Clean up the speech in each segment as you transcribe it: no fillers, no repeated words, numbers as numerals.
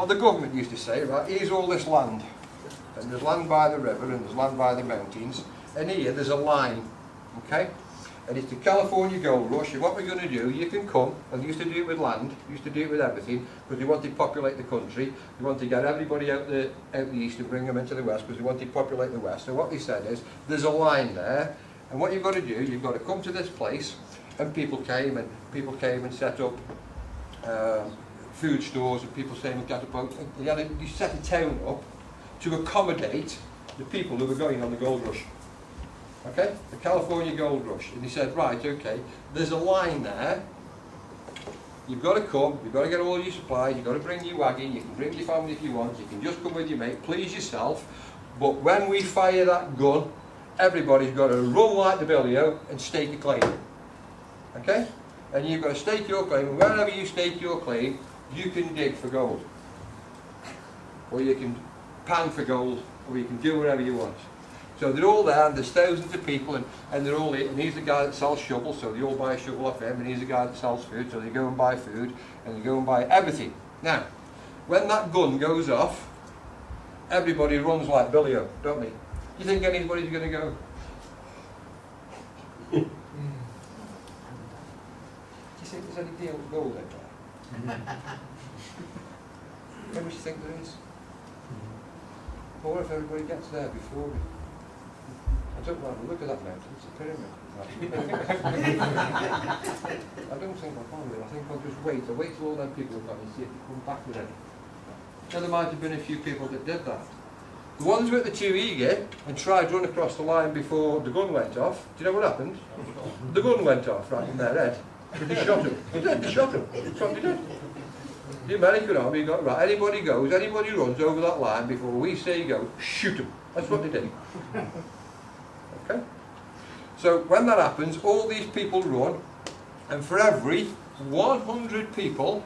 what the government used to say, right, here's all this land, and there's land by the river and there's land by the mountains, and here there's a line, okay, and it's the California Gold Rush, and what we're going to do, you can come, and they used to do it with land, used to do it with everything, because they wanted to populate the country, they wanted to get everybody out the east and bring them into the west, because they wanted to populate the west. So what they said is, there's a line there, and what you've got to do, you've got to come to this place, and people came and set up food stores, and people came and got up, you set a town up to accommodate the people who were going on the gold rush. Okay, the California Gold Rush, and he said, right, okay, there's a line there, you've got to come, you've got to get all your supplies, you've got to bring your wagon, you can bring your family if you want, you can just come with your mate, please yourself, but when we fire that gun, everybody's got to run like the billy-o and stake a claim. Okay, and you've got to stake your claim, and wherever you stake your claim, you can dig for gold, or you can pan for gold, or you can do whatever you want. So they're all there, and there's thousands of people, and they're all, and he's the guy that sells shovels, so they all buy a shovel off him, and he's the guy that sells food, so they go and buy food, and they go and buy everything. Now, when that gun goes off, everybody runs like billy-o, don't they? Do you think anybody's going to go? Do you think there's any deal gold in there? How much do you think there is? Or if everybody gets there before me? I don't know, look at that mountain, it's a pyramid. I don't think I'll find it, I think I'll just wait. I'll wait till all them people have gone and see if they come back with it. Now there might have been a few people that did that. The ones who were too eager and tried to run across the line before the gun went off, do you know what happened? The gun went off right in their head. But they shot him. They shot him. That's what they did. The American army got right. Anybody runs over that line before we say go, shoot them. That's what they did. Okay? So when that happens, all these people run, and for every 100 people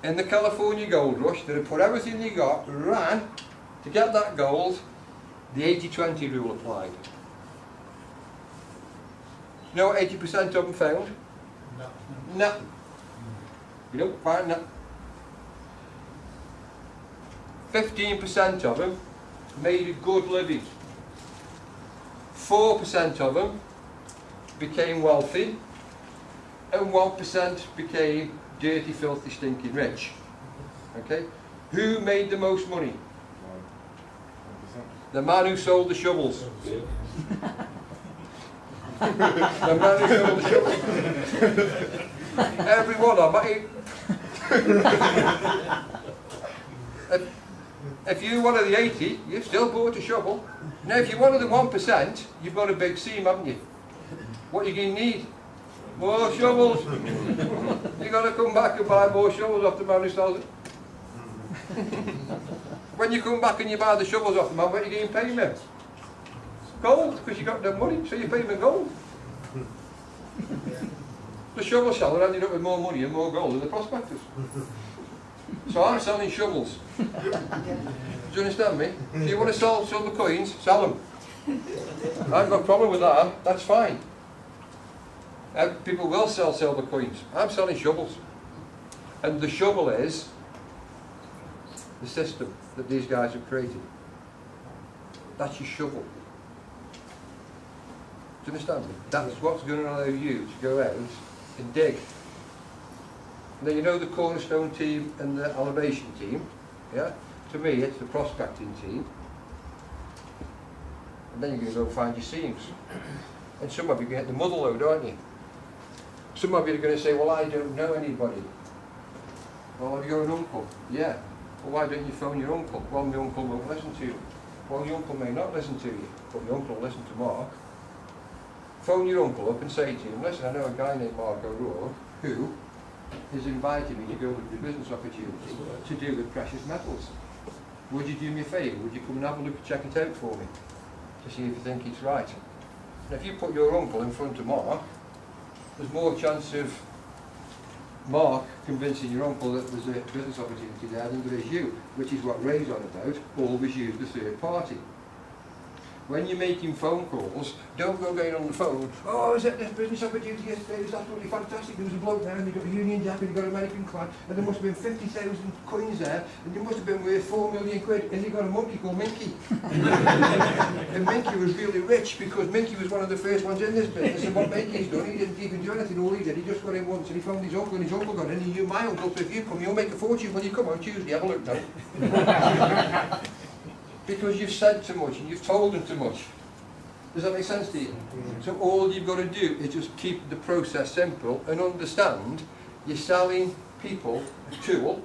in the California Gold Rush that had put everything they got, ran to get that gold, the 80-20 rule applied. You know what 80% of them found? Nothing. You don't find that. 15% of them made a good living. 4% of them became wealthy, and 1% became dirty, filthy, stinking rich. Okay? Who made the most money? 1%. The man who sold the shovels. The man who sold the shovels. Every one of them. If you're one of the 80, you've still bought a shovel. Now if you're one of the 1%, you've got a big seam, haven't you? What are you going to need? More shovels. You've got to come back and buy more shovels off the man who sells it. When you come back and you buy the shovels off the man, what are you going to pay him? Gold, because you got the money, so you pay him in gold. The shovel seller ended up with more money and more gold than the prospectors. So I'm selling shovels. Do you understand me? If you want to sell silver coins, sell them. I haven't got a problem with that, that's fine. People will sell silver coins. I'm selling shovels. And the shovel is the system that these guys have created. That's your shovel. Do you understand me? That's what's going to allow you to go out and dig. Now you know the cornerstone team and the elevation team, yeah? To me it's the prospecting team. And then you're going to go find your seams. And some of you get the muddle load, aren't you? Some of you are going to say, well, I don't know anybody. Well, you're an uncle. Yeah. Well, why don't you phone your uncle? Well, my uncle won't listen to you. Well, your uncle may not listen to you, but your uncle will listen to Mark. Phone your uncle up and say to him, listen, I know a guy named Mark O'Rourke who has invited me to go with the business opportunity to do with precious metals. Would you do me a favour? Would you come and have a look and check it out for me to see if you think it's right? And if you put your uncle in front of Mark, there's more chance of Mark convincing your uncle that there's a business opportunity there than there is you, which is what Ray's on about, always use the third party. when you're making phone calls, don't go going on the phone, oh, is that this business opportunity yesterday? It was absolutely fantastic. There was a bloke there and they got a Union Jack and they got an American flag and there must have been 50,000 coins there and they must have been worth 4 million quid and they got a monkey called Minky. And Minky was really rich because Minky was one of the first ones in this business, and what Minky's done, he didn't even do anything. All he did, he just got in once and he found his uncle, and his uncle got in, and he knew my uncle, so if you come, you'll make a fortune when you come on Tuesday. Have a look now. Because you've said too much and you've told them too much. Does that make sense to you? So all you've got to do is just keep the process simple and understand you're selling people a tool,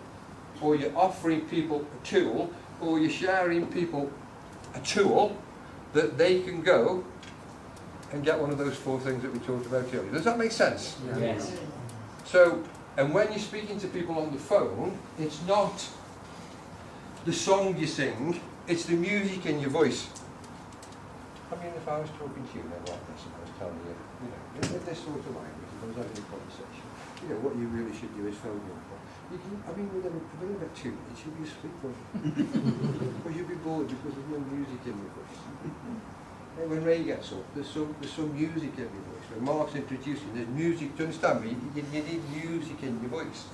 or you're offering people a tool, or you're sharing people a tool that they can go and get one of those 4 things that we talked about earlier. Does that make sense? Yes. So, and when you're speaking to people on the phone, it's not the song you sing, it's the music in your voice. I mean, if I was talking to you now like this and I was telling you, in this sort of language, if I was having a conversation, what you really should do is phone your uncle. Within about 2 minutes, you'll be asleep, won't you? Because you'll be bored because there's no music in your voice. And when Ray gets up, there's some music in your voice. When Mark's introducing, there's music. Do you understand me? You need music in your voice.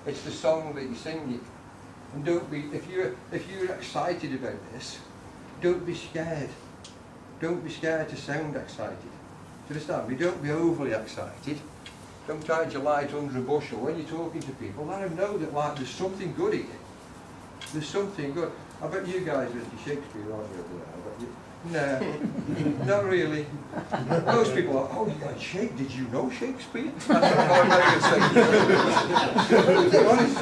It's the song that you're singing. And don't be, if you're excited about this, don't be scared. Don't be scared to sound excited. Do you understand me? Don't be overly excited. Don't hide your light under a bushel. When you're talking to people, let them know that there's something good in it. There's something good. I bet you guys are into Shakespeare, aren't you, over there? I bet you. No, not really. Most people are, oh, you got Shakespeare? Did you know Shakespeare? That's what I'm going to say. Honest,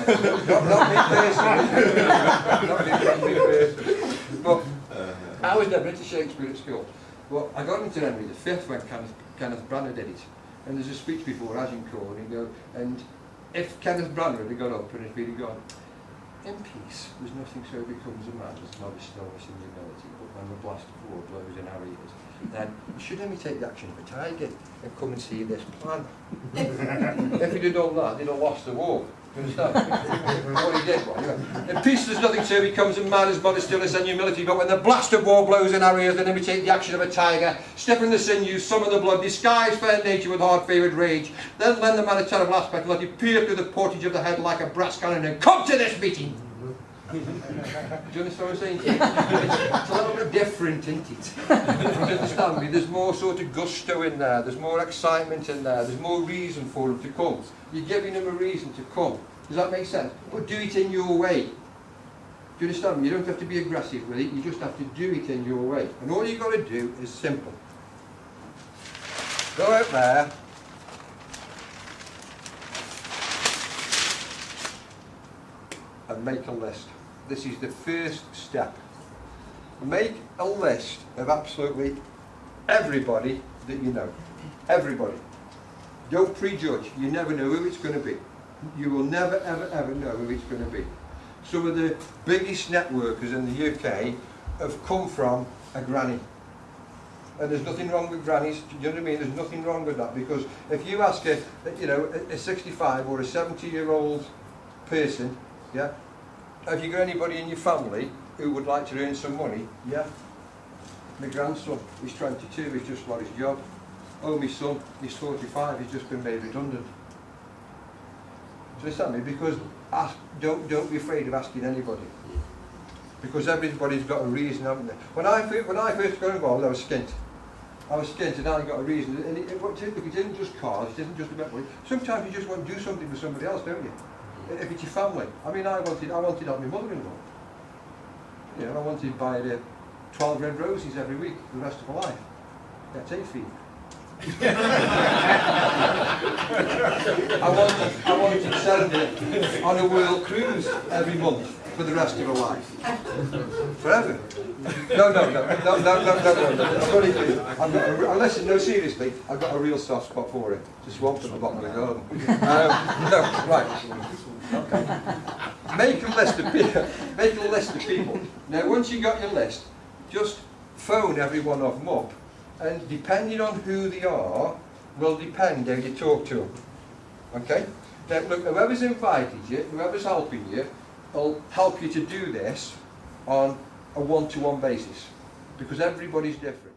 not me personally. But I was never into Shakespeare at school. Well, I got into Henry V when Kenneth Branagh did it. And there's a speech before Agincourt, and if Kenneth Branagh had got up and had really gone, in peace, there's nothing so becomes a man as not a stillness in humility, but when the blast of war blows in our ears, then should only take the action of a tiger and come and see this plan. If he'd have done that, they'd have lost the war. Do you understand? What he did was, in peace there's nothing so becomes a man as modest stillness and humility, but when the blast of war blows in our ears, then imitate the action of a tiger, stiffen the sinews, summon the blood, disguise fair nature with hard-favoured rage, then lend the man a terrible aspect, let it peer through the portage of the head like a brass cannon, and come to this meeting! Do you understand what I'm saying? It's a little bit different, isn't it? Do you understand me? There's more sort of gusto in there, there's more excitement in there, there's more reason for them to come. You're giving them a reason to come. Does that make sense? But do it in your way. Do you understand me? You don't have to be aggressive with it, you just have to do it in your way. And all you've got to do is simple. Go out there, and make a list. This is the first step. Make a list of absolutely everybody that you know. Everybody. Don't prejudge. You never know who it's going to be. You will never, ever, ever know who it's going to be. Some of the biggest networkers in the UK have come from a granny. And there's nothing wrong with grannies, do you know what I mean? There's nothing wrong with that, because if you ask a 65 or a 70-year-old person, yeah, have you got anybody in your family who would like to earn some money? Yeah. My grandson, he's 22, he's just got his job. Oh, my son, he's 45, he's just been made redundant. Do you understand me? Because don't be afraid of asking anybody. Because everybody's got a reason, haven't they? When I first got involved, I was skint. And I got a reason. And it isn't just cars, it isn't just about money. Sometimes you just want to do something for somebody else, don't you? If it's your family. I mean, I wanted to have my mother-in-law. You know, I wanted to buy her 12 red roses every week for the rest of her life. That's hay fever. I wanted to send her on a world cruise every month for the rest of her life. Forever. No. Listen, no, seriously, I've got a real soft spot for it. It's a swamp at the bottom of the garden. No, right. Okay. Make a list of people. Now, once you've got your list, just phone every one of them up, and depending on who they are, will depend how you talk to them. Okay? Now, look, whoever's invited you, whoever's helping you, will help you to do this on a one-to-one basis. because everybody's different.